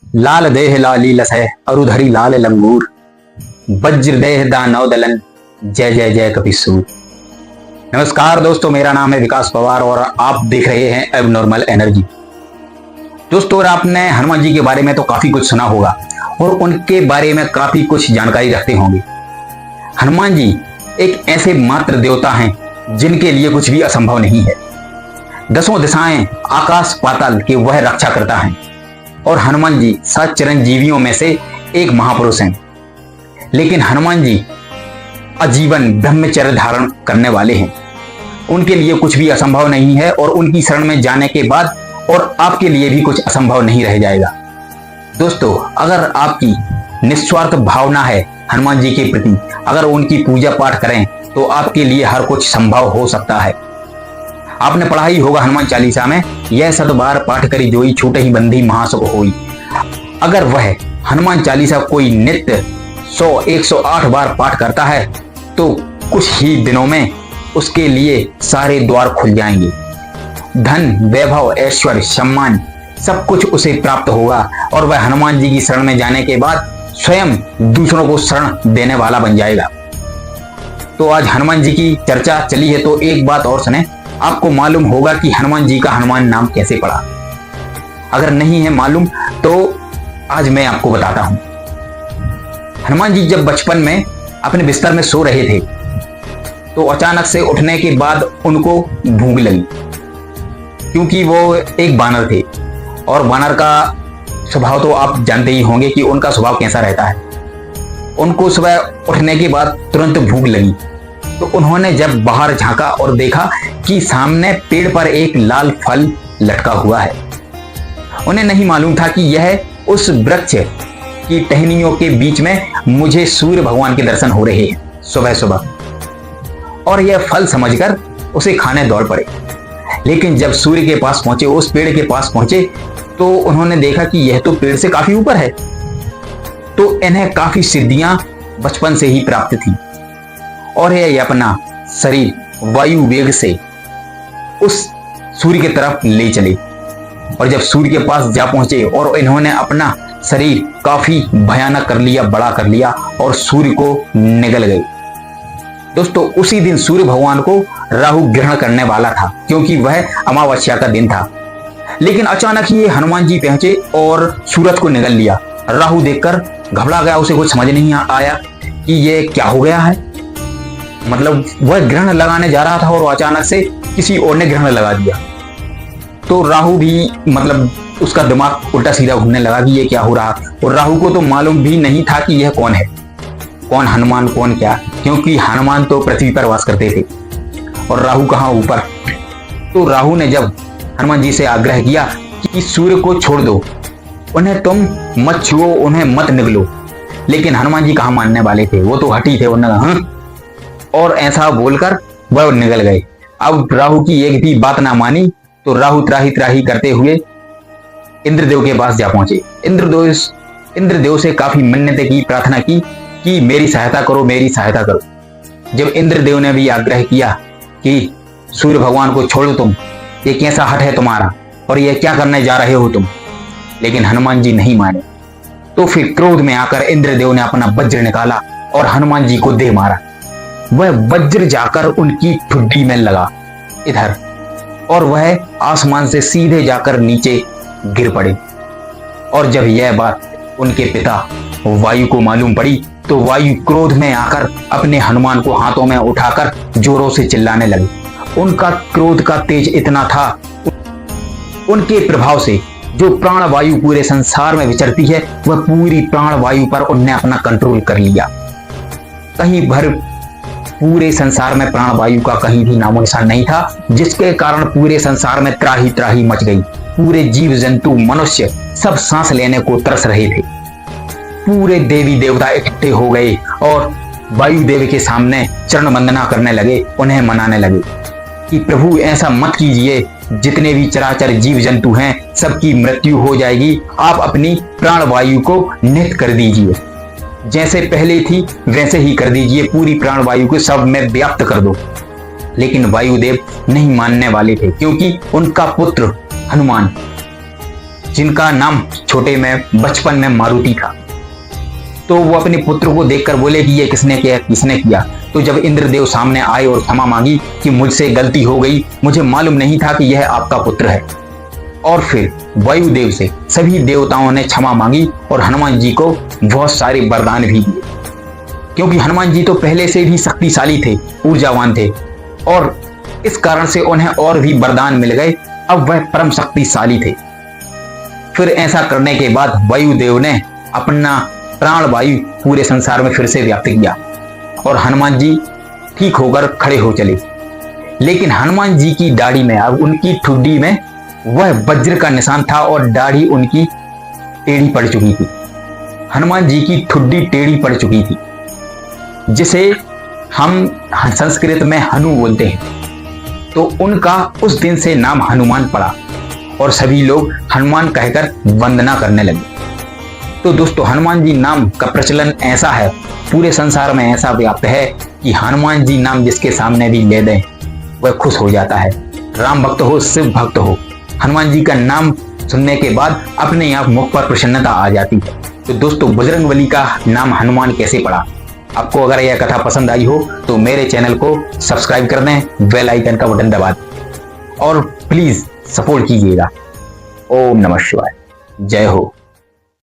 लाल देह लाली लसै अरुधरी लाल लंगूर, वज्र देह दानव दलन, जय जय जय कपिसूर। नमस्कार दोस्तों, मेरा नाम है विकास पवार और आप देख रहे हैं एबनॉर्मल एनर्जी। दोस्तों, और आपने हनुमान जी के बारे में तो काफी कुछ सुना होगा और उनके बारे में काफी कुछ जानकारी रखते होंगे। हनुमान जी एक ऐसे मात्र देवता हैं जिनके लिए कुछ भी असंभव नहीं है। दसों दिशाएं आकाश पाताल के वह रक्षा करता है और हनुमान जी 7 चिरंजीवियों में से एक महापुरुष हैं। लेकिन हनुमान जी आजीवन ब्रह्मचर्य धारण करने वाले हैं। उनके लिए कुछ भी असंभव नहीं है और उनकी शरण में जाने के बाद और आपके लिए भी कुछ असंभव नहीं रह जाएगा। दोस्तों, अगर आपकी निस्वार्थ भावना है हनुमान जी के प्रति, अगर उनकी पूजा पाठ करें तो आपके लिए हर कुछ संभव हो सकता है। आपने पढ़ा ही होगा हनुमान चालीसा में, यह 100 बार पाठ करी जोई, छूटे ही बंधी महासुख होई। अगर वह हनुमान चालीसा कोई नित्य 100 108 बार पाठ करता है तो कुछ ही दिनों में उसके लिए सारे द्वार खुल जाएंगे। धन, वैभव, ऐश्वर्य, सम्मान सब कुछ उसे प्राप्त होगा और वह हनुमान जी की शरण में जाने के बाद स्वयं दूसरों को शरण देने वाला बन जाएगा। तो आज हनुमान जी की चर्चा चली है तो एक बात और सुने। आपको मालूम होगा कि हनुमान जी का हनुमान नाम कैसे पड़ा? अगर नहीं है मालूम तो आज मैं आपको बताता हूं। हनुमान जी जब बचपन में अपने बिस्तर में सो रहे थे तो अचानक से उठने के बाद उनको भूख लगी, क्योंकि वो एक बानर थे और बानर का स्वभाव तो आप जानते ही होंगे कि उनका स्वभाव कैसा रहता है। उनको सुबह उठने के बाद तुरंत भूख लगी तो उन्होंने जब बाहर झांका और देखा कि सामने पेड़ पर एक लाल फल लटका हुआ है। उन्हें नहीं मालूम था कि यह उस वृक्ष की टहनियों के बीच में मुझे सूर्य भगवान के दर्शन हो रहे हैं सुबह सुबह, और यह फल समझकर उसे खाने दौड़ पड़े। लेकिन जब सूर्य के पास पहुंचे, उस पेड़ के पास पहुंचे, तो उन्होंने देखा कि यह तो पेड़ से काफी ऊपर है। तो इन्हें काफी सिद्धियां बचपन से ही प्राप्त थी और यह अपना शरीर वायु वेग से उस सूर्य की तरफ ले चले। और जब सूर्य के पास जा पहुंचे और इन्होंने अपना शरीर काफी भयानक कर लिया, बड़ा कर लिया और सूर्य को निगल गए। दोस्तों, उसी दिन सूर्य भगवान को राहु ग्रहण करने वाला था, क्योंकि वह अमावस्या का दिन था। लेकिन अचानक ही हनुमान जी पहुंचे और सूरज को निगल लिया। राहु देखकर घबरा गया, उसे कुछ समझ नहीं आया कि ये क्या हो गया है। मतलब वह ग्रहण लगाने जा रहा था और अचानक से किसी और ने ग्रहण लगा दिया। तो राहु भी मतलब उसका दिमाग उल्टा सीधा घूमने लगा कि ये क्या हो रहा। और राहु को तो मालूम भी नहीं था कि यह कौन है, कौन हनुमान, कौन क्या, क्योंकि हनुमान तो पृथ्वी पर वास करते थे और राहु कहाँ ऊपर। तो राहु ने जब हनुमान जी से आग्रह किया कि सूर्य को छोड़ दो, उन्हें तुम मत छुओ, उन्हें मत निगलो, लेकिन हनुमान जी कहाँ मानने वाले थे, वो तो हटी थे। उन्होंने हाँ और ऐसा बोलकर वह निकल गए। अब राहु की एक भी बात ना मानी तो राहु त्राही त्राही करते हुए इंद्रदेव के पास जा पहुंचे। इंद्रदेव से काफी मन्नतें की, प्रार्थना की कि मेरी सहायता करो, मेरी सहायता करो। जब इंद्रदेव ने भी आग्रह किया कि सूर्य भगवान को छोड़ो तुम, ये कैसा हट है तुम्हारा और ये क्या करने जा रहे हो तुम, लेकिन हनुमान जी नहीं माने। तो फिर क्रोध में आकर इंद्रदेव ने अपना वज्र निकाला और हनुमान जी को दे मारा। वह वज्र जाकर उनकी ठुड्डी में लगा इधर, और वह आसमान से सीधे जाकर नीचे गिर पड़े। और जब यह बात उनके पिता वायु को मालूम पड़ी तो वायु क्रोध में आकर अपने हनुमान को हाथों में उठाकर जोरों से चिल्लाने लगे। उनका क्रोध का तेज इतना था, उनके प्रभाव से जो प्राण वायु पूरे संसार में विचरती है वह पूरी प्राण वायु पर उनने अपना कंट्रोल कर लिया। कहीं भर पूरे संसार में प्राण वायु का कहीं भी नामो निशान नहीं था, जिसके कारण पूरे संसार में त्राही त्राही मच गई। पूरे जीव जंतु, मनुष्य सब सांस लेने को तरस रहे थे। पूरे देवी देवता इकट्ठे हो गए और वायु देव के सामने चरण वंदना करने लगे, उन्हें मनाने लगे कि प्रभु ऐसा मत कीजिए, जितने भी चराचर जीव जंतु हैं सबकी मृत्यु हो जाएगी, आप अपनी प्राण वायु को निहित कर दीजिए, जैसे पहले थी वैसे ही कर दीजिए, पूरी प्राण वायु को सब में व्याप्त कर दो। लेकिन वायुदेव नहीं मानने वाले थे, क्योंकि उनका पुत्र हनुमान जिनका नाम छोटे में बचपन में मारुति था। तो वो अपने पुत्र को देखकर बोले कि ये किसने किया। तो जब इंद्रदेव सामने आए और क्षमा मांगी कि मुझसे गलती हो गई, मुझे मालूम नहीं था कि यह आपका पुत्र है। और फिर वायुदेव से सभी देवताओं ने क्षमा मांगी और हनुमान जी को बहुत सारे वरदान भी दिए, क्योंकि हनुमान जी तो पहले से भी शक्तिशाली थे, ऊर्जावान थे, और इस कारण से उन्हें और भी वरदान मिल गए। अब वह परम शक्तिशाली थे। फिर ऐसा करने के बाद वायुदेव ने अपना प्राण वायु पूरे संसार में फिर से व्याप्त किया और हनुमान जी ठीक होकर खड़े हो चले। लेकिन हनुमान जी की दाढ़ी में, अब उनकी ठुड्डी में वह वज्र का निशान था और दाढ़ी उनकी टेढ़ी पड़ चुकी थी। हनुमान जी की ठुड्डी टेढ़ी पड़ चुकी थी, जिसे हम संस्कृत में हनु बोलते हैं। तो उनका उस दिन से नाम हनुमान पड़ा और सभी लोग हनुमान कहकर वंदना करने लगे। तो दोस्तों, हनुमान जी नाम का प्रचलन ऐसा है, पूरे संसार में ऐसा व्याप्त है कि हनुमान जी नाम जिसके सामने भी ले दें वह खुश हो जाता है। राम भक्त हो, शिव भक्त हो, हनुमान जी का नाम सुनने के बाद अपने आप मुख पर प्रसन्नता आ जाती है। तो दोस्तों, बजरंगबली का नाम हनुमान कैसे पड़ा? आपको अगर यह कथा पसंद आई हो तो मेरे चैनल को सब्सक्राइब कर दें, बेल आइकन का बटन दबा दें और प्लीज सपोर्ट कीजिएगा। ओम नमः शिवाय। जय हो।